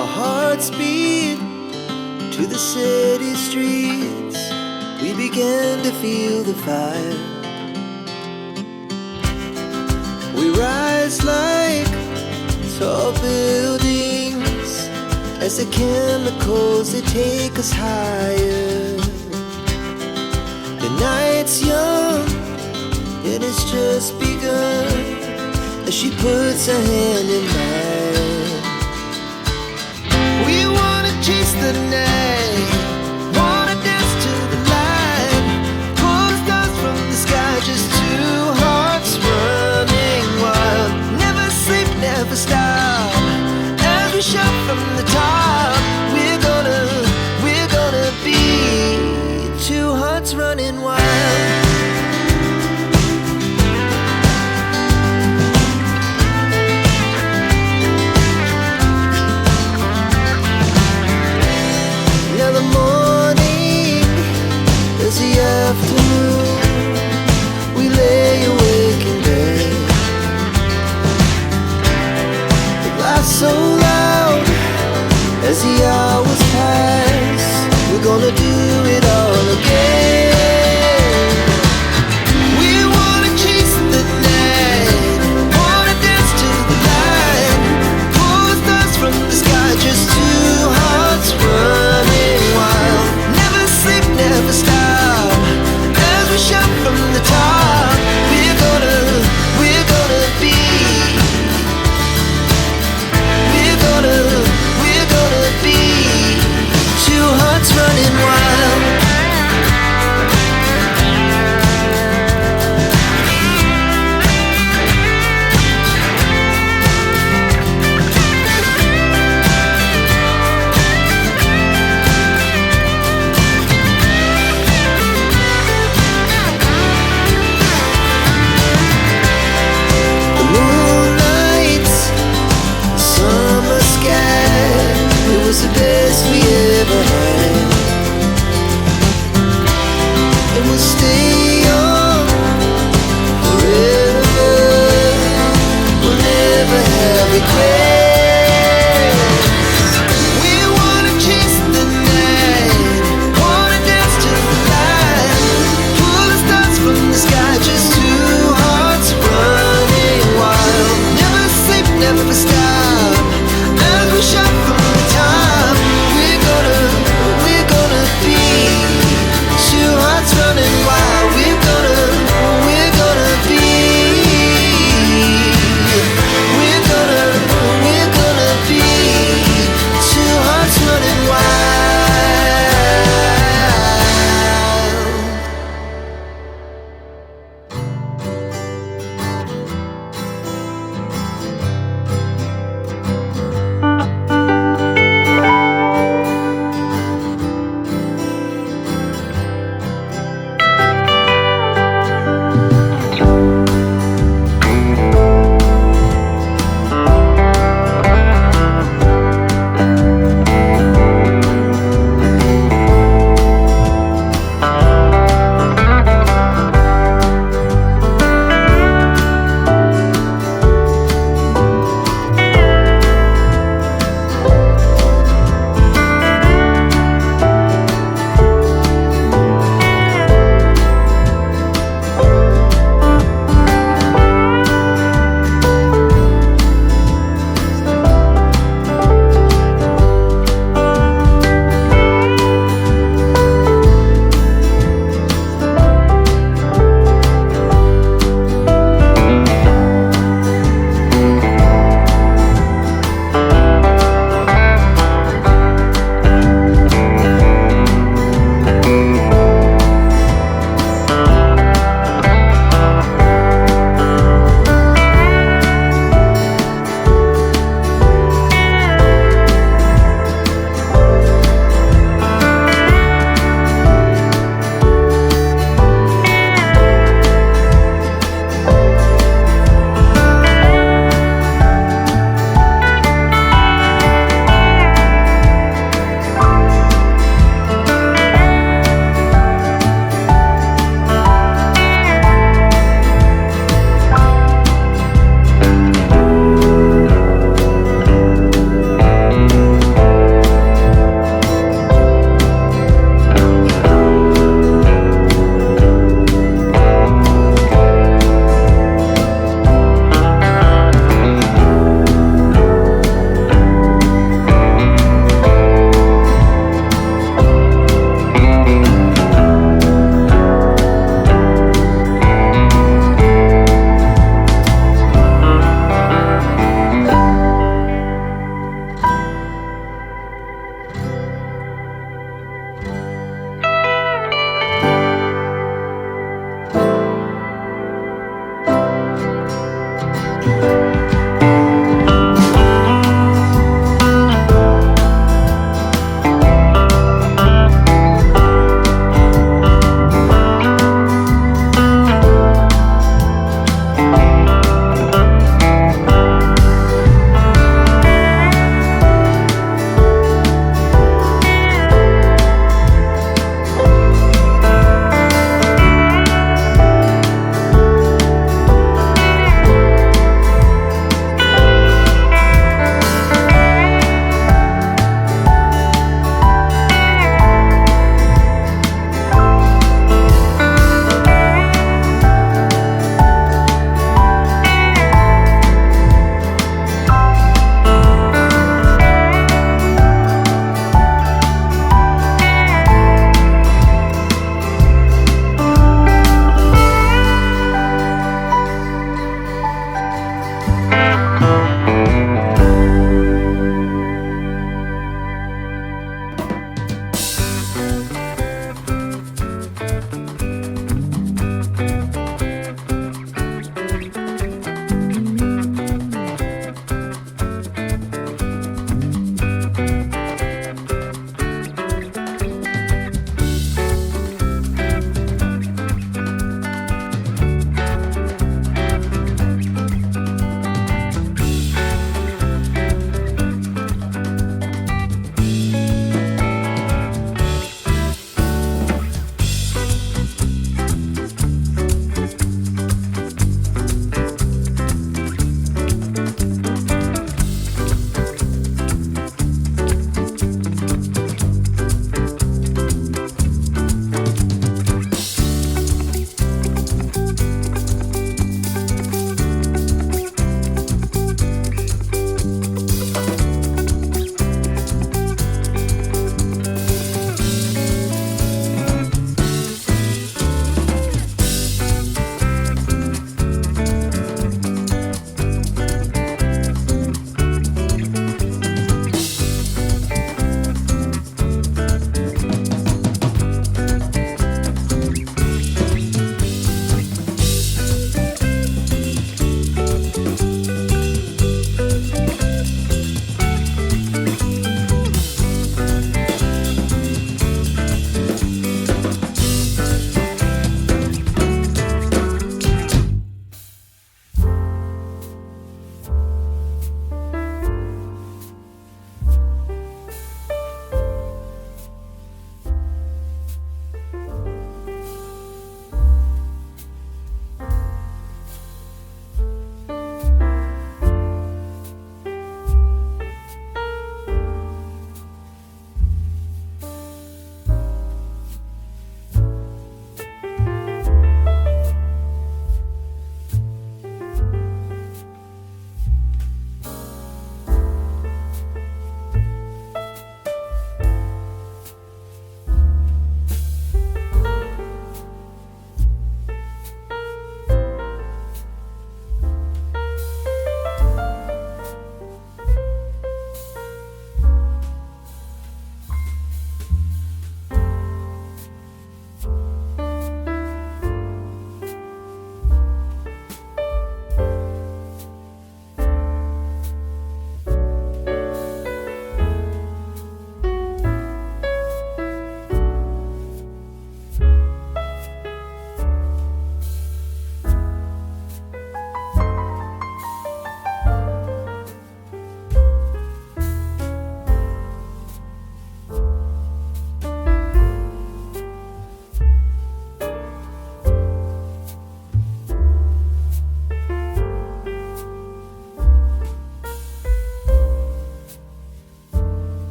Our hearts beat to the city streets. We began to feel the fire. We rise like tall buildings as the chemicals, they take us higher. The night's young, it has just begun, as she puts her hand in mine. We wanna chase the night, wanna dance to the light, pull stars from the sky, just two hearts running wild. Never sleep, never stop, as we shout from the top. We're gonna be two hearts running wild. Now the morning is the afternoon. We lay awake in bed. The glass so loud as the hours pass. We're gonna do it all again. We wanna chase the night, wanna dance to the light, pull stars from the sky, just two hearts running wild. Never sleep, never stop, as we shout from the top. We're gonna be, we're gonna be two hearts running wild.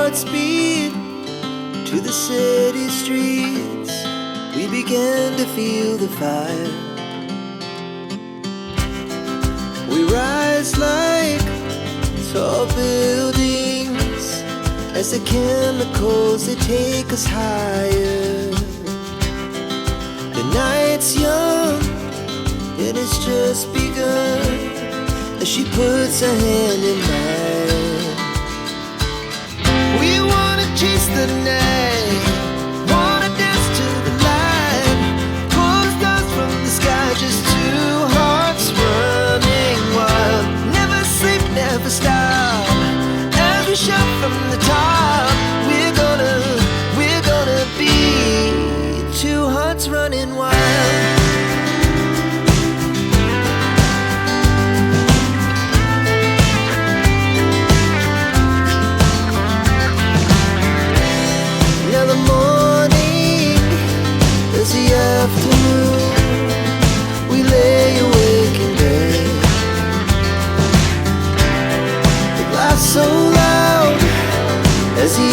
hearts beat to the city streets. We began to feel the fire. We rise like tall buildings as the chemicals, they take us higher. The night's young and it's just begun as she puts her hand in mine. We wanna chase the night, wanna dance to the light, pull stars from the sky, just two hearts running wild. Never sleep, never stop, as we shout from the top. We're gonna be two hearts running wild. Afternoon, we lay awake in bed. The glass so loud as the